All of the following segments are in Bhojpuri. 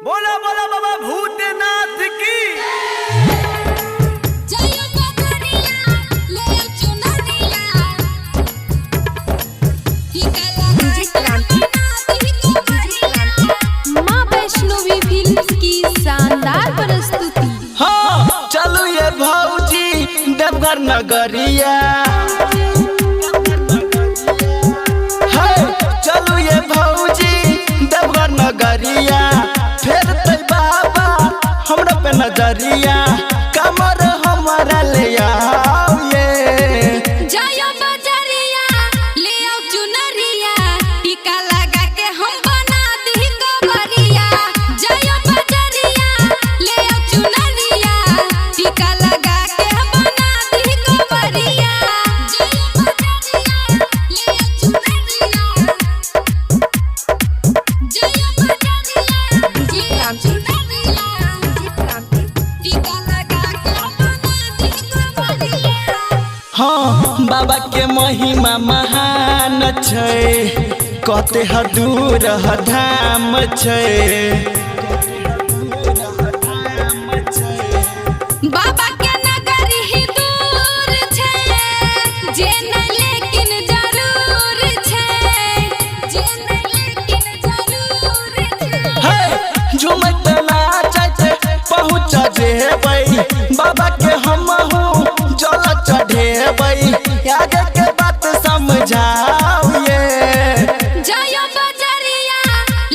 बोला बोला बाबा भूतनाथ की। माँ वैष्णवी फिल्म्स की शानदार प्रस्तुति। हाँ चलो ये भौजी देवघर नगरिया। चलो ये भौजी देवघर नगरिया। फिर ते बाबा हमरा पे नजरिया। कमर हमारा ले आओ ये। जाया बजरिया ले आओ चुनरिया। टीका लगा के हम बना दी कवरिया। जाया बजरिया ले आओ चुनरिया। टीका लगा के हम बना दी कवरिया। जाया बजरिया ले आओ चुनरिया। जाया बजरिया डीजे चुनरिया। टीका लगा के हम बना दी कवरिया। हाँ बाबा के महिमा महान छै। कहते ह दूर ह धाम छै। बाबा के नगरी ही दूर छै। जे न लेकिन जरूर छै। जे न लेकिन जरूर छै। झुमत नाचत पहुँच जेबै। बाबा के हमहू जल चढ़ेबै। आगे के बात समझाओ ये। जाया बजरिया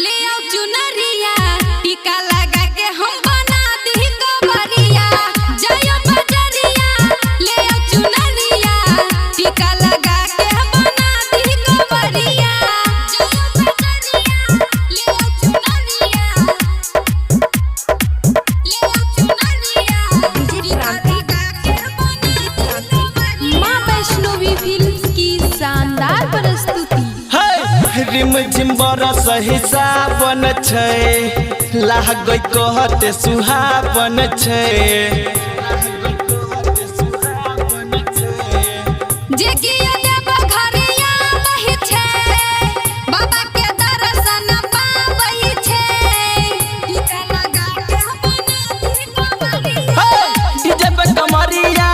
ले आओ चुनरिया। टीका लगा के हम बना दी कवरिया। जाया बजरिया ले आओ चुनरिया। टीका लगा के हम बना दी कवरिया। जाया बजरिया ले आओ चुनरिया। ले आओ चुनरिया। टीका लगा के हम बना दी कवरिया। माँ वैष्णवी फिल्म्स की शानदार प्रस्तुति। रिम झिम बरस हिसाबन छै। लागै कहते सुहावन छै। जे किया देव घरिया बहि छै। बाबा के दर्शन पाबै छै। टीका लगा के बना दी कवरिया। डीजे पे कमरिया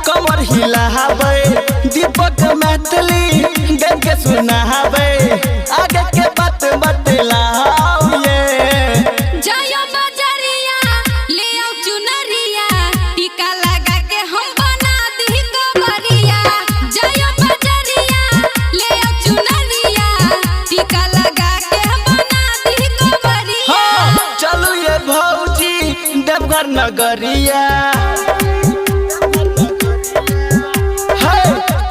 कमर हिलाबै। दीपक मैथिली गान के सुनाबै। आगे के बात बतलाओ ये। जाया बजरिया ले आओ चुनरिया। टीका लगा के हम बना दी कवरिया। जाया बजरिया ले आओ चुनरिया। टीका लगा के हम बना दी कवरिया। चलो ये भौजी देवघर नगरिया।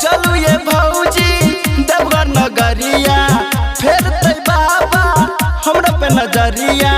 चलो ये भौजी देवघर नगरिया। फिर ते बाबा हमरा पे नजरिया।